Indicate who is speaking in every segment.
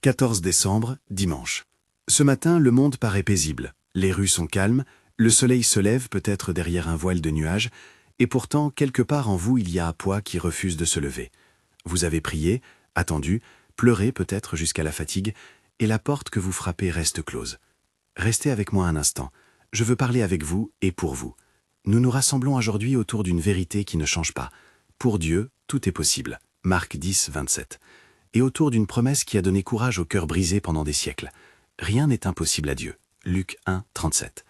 Speaker 1: 14 décembre, dimanche. Ce matin, le monde paraît paisible. Les rues sont calmes, le soleil se lève peut-être derrière un voile de nuages, et pourtant, quelque part en vous, il y a un poids qui refuse de se lever. Vous avez prié, attendu, pleuré peut-être jusqu'à la fatigue, et la porte que vous frappez reste close. Restez avec moi un instant. Je veux parler avec vous et pour vous. Nous nous rassemblons aujourd'hui autour d'une vérité qui ne change pas. Pour Dieu, tout est possible. Marc 10, 27. Et autour d'une promesse qui a donné courage au cœur brisé pendant des siècles. Rien n'est impossible à Dieu. Luc 1, 37.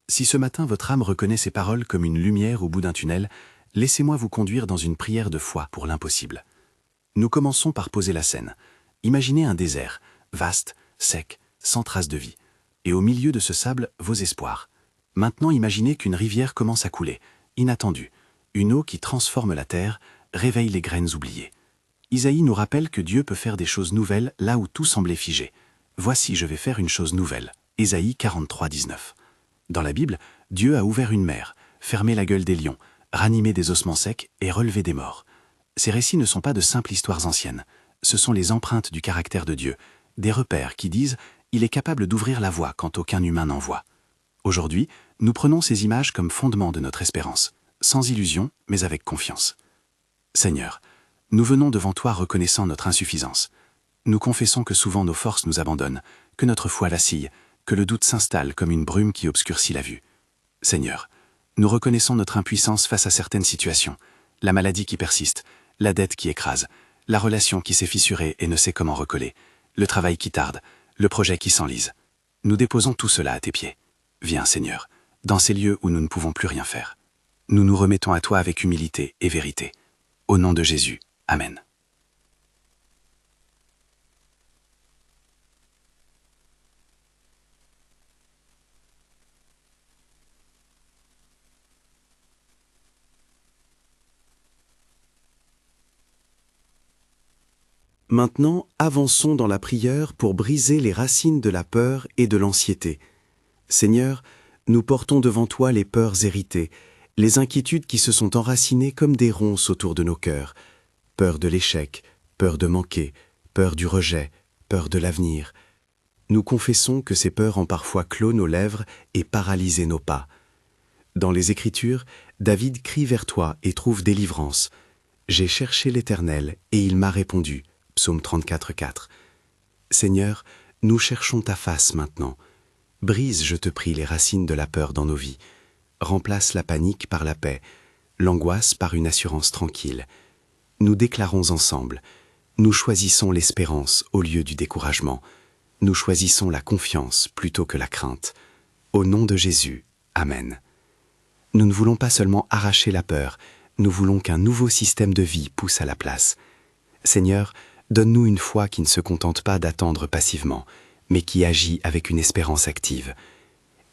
Speaker 1: Si ce matin votre âme reconnaît ces paroles comme une lumière au bout d'un tunnel, laissez-moi vous conduire dans une prière de foi pour l'impossible. Nous commençons par poser la scène. Imaginez un désert, vaste, sec, sans trace de vie. Et au milieu de ce sable, vos espoirs. Maintenant imaginez qu'une rivière commence à couler, inattendue. Une eau qui transforme la terre, réveille les graines oubliées. Isaïe nous rappelle que Dieu peut faire des choses nouvelles là où tout semblait figé. Voici, je vais faire une chose nouvelle. Ésaïe 43, 19. Dans la Bible, Dieu a ouvert une mer, fermé la gueule des lions, ranimé des ossements secs et relevé des morts. Ces récits ne sont pas de simples histoires anciennes. Ce sont les empreintes du caractère de Dieu, des repères qui disent « Il est capable d'ouvrir la voie quand aucun humain n'en voit ». Aujourd'hui, nous prenons ces images comme fondement de notre espérance, sans illusion, mais avec confiance. Seigneur, nous venons devant toi reconnaissant notre insuffisance. Nous confessons que souvent nos forces nous abandonnent, que notre foi vacille, que le doute s'installe comme une brume qui obscurcit la vue. Seigneur, nous reconnaissons notre impuissance face à certaines situations, la maladie qui persiste, la dette qui écrase, la relation qui s'est fissurée et ne sait comment recoller, le travail qui tarde, le projet qui s'enlise. Nous déposons tout cela à tes pieds. Viens, Seigneur, dans ces lieux où nous ne pouvons plus rien faire. Nous nous remettons à toi avec humilité et vérité. Au nom de Jésus, Amen. Maintenant, avançons dans la prière pour briser les racines de la peur et de l'anxiété. Seigneur, nous portons devant toi les peurs héritées, les inquiétudes qui se sont enracinées comme des ronces autour de nos cœurs. Peur de l'échec, peur de manquer, peur du rejet, peur de l'avenir. Nous confessons que ces peurs ont parfois clos nos lèvres et paralysé nos pas. Dans les Écritures, David crie vers toi et trouve délivrance. « J'ai cherché l'Éternel et il m'a répondu » Psaume 34, 4. Seigneur, nous cherchons ta face maintenant. Brise, je te prie, les racines de la peur dans nos vies. Remplace la panique par la paix, l'angoisse par une assurance tranquille. Nous déclarons ensemble. Nous choisissons l'espérance au lieu du découragement. Nous choisissons la confiance plutôt que la crainte. Au nom de Jésus, Amen. Nous ne voulons pas seulement arracher la peur, nous voulons qu'un nouveau système de vie pousse à la place. Seigneur, donne-nous une foi qui ne se contente pas d'attendre passivement, mais qui agit avec une espérance active.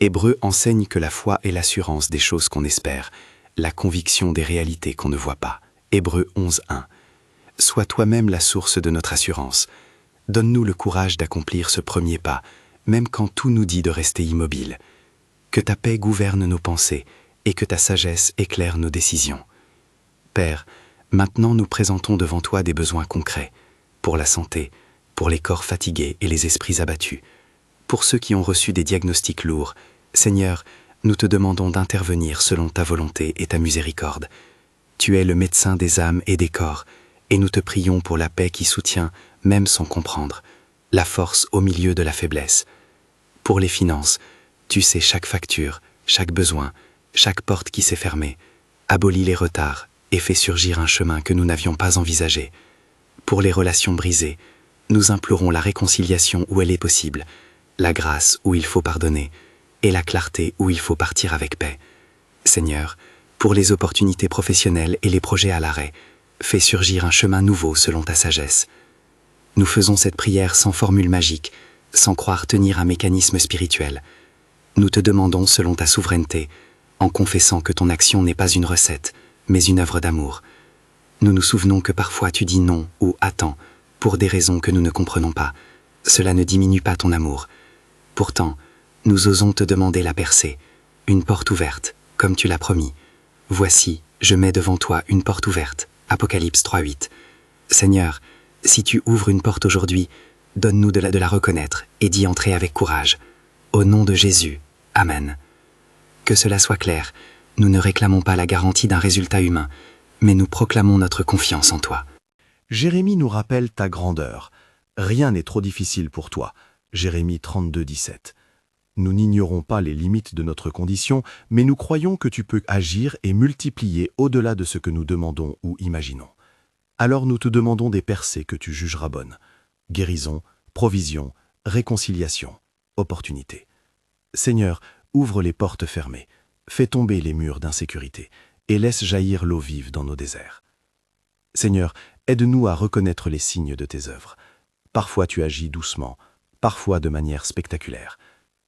Speaker 1: Hébreux enseigne que la foi est l'assurance des choses qu'on espère, la conviction des réalités qu'on ne voit pas. Hébreux 11, 1. Sois toi-même la source de notre assurance. Donne-nous le courage d'accomplir ce premier pas, même quand tout nous dit de rester immobile. Que ta paix gouverne nos pensées et que ta sagesse éclaire nos décisions. Père, maintenant nous présentons devant toi des besoins concrets, pour la santé, pour les corps fatigués et les esprits abattus, pour ceux qui ont reçu des diagnostics lourds. Seigneur, nous te demandons d'intervenir selon ta volonté et ta miséricorde. Tu es le médecin des âmes et des corps, et nous te prions pour la paix qui soutient, même sans comprendre, la force au milieu de la faiblesse. Pour les finances, tu sais chaque facture, chaque besoin, chaque porte qui s'est fermée. Abolis les retards et fais surgir un chemin que nous n'avions pas envisagé. Pour les relations brisées, nous implorons la réconciliation où elle est possible, la grâce où il faut pardonner, et la clarté où il faut partir avec paix. Seigneur, pour les opportunités professionnelles et les projets à l'arrêt, fais surgir un chemin nouveau selon ta sagesse. Nous faisons cette prière sans formule magique, sans croire tenir un mécanisme spirituel. Nous te demandons selon ta souveraineté, en confessant que ton action n'est pas une recette, mais une œuvre d'amour. Nous nous souvenons que parfois tu dis non ou attends, pour des raisons que nous ne comprenons pas. Cela ne diminue pas ton amour. Pourtant, nous osons te demander la percée, une porte ouverte, comme tu l'as promis. Voici, je mets devant toi une porte ouverte. Apocalypse 3, 8. Seigneur, si tu ouvres une porte aujourd'hui,
Speaker 2: donne-nous de la reconnaître et d'y entrer avec courage. Au nom de Jésus, Amen. Que cela soit clair, nous ne réclamons pas la garantie d'un résultat humain, mais nous proclamons notre confiance en toi.
Speaker 1: Jérémie nous rappelle ta grandeur. Rien n'est trop difficile pour toi. Jérémie 32, 17. Nous n'ignorons pas les limites de notre condition, mais nous croyons que tu peux agir et multiplier au-delà de ce que nous demandons ou imaginons. Alors nous te demandons des percées que tu jugeras bonnes. Guérison, provision, réconciliation, opportunité. Seigneur, ouvre les portes fermées, fais tomber les murs d'insécurité et laisse jaillir l'eau vive dans nos déserts. Seigneur, aide-nous à reconnaître les signes de tes œuvres. Parfois tu agis doucement, parfois de manière spectaculaire.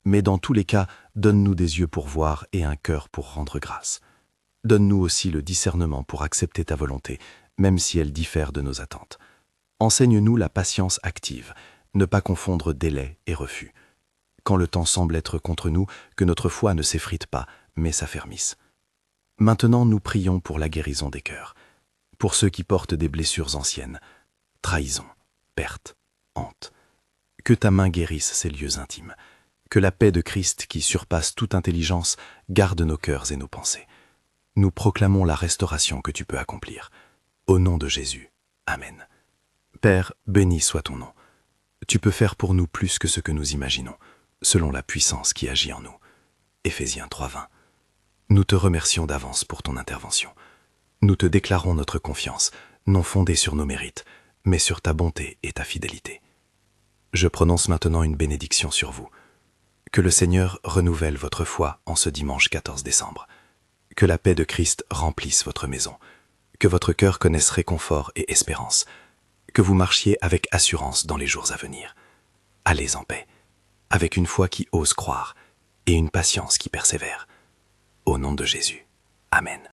Speaker 1: Mais dans tous les cas, donne-nous des yeux pour voir et un cœur pour rendre grâce. Donne-nous aussi le discernement pour accepter ta volonté, même si elle diffère de nos attentes. Enseigne-nous la patience active, ne pas confondre délai et refus. Quand le temps semble être contre nous, que notre foi ne s'effrite pas, mais s'affermisse. Maintenant, nous prions pour la guérison des cœurs, pour ceux qui portent des blessures anciennes, trahison, perte, honte. Que ta main guérisse ces lieux intimes. Que la paix de Christ, qui surpasse toute intelligence, garde nos cœurs et nos pensées. Nous proclamons la restauration que tu peux accomplir. Au nom de Jésus. Amen. Père, béni soit ton nom. Tu peux faire pour nous plus que ce que nous imaginons, selon la puissance qui agit en nous. Éphésiens 3:20. Nous te remercions d'avance pour ton intervention. Nous te déclarons notre confiance, non fondée sur nos mérites, mais sur ta bonté et ta fidélité. Je prononce maintenant une bénédiction sur vous. Que le Seigneur renouvelle votre foi en ce dimanche 14 décembre. Que la paix de Christ remplisse votre maison. Que votre cœur connaisse réconfort et espérance. Que vous marchiez avec assurance dans les jours à venir. Allez en paix, avec une foi qui ose croire et une patience qui persévère. Au nom de Jésus. Amen.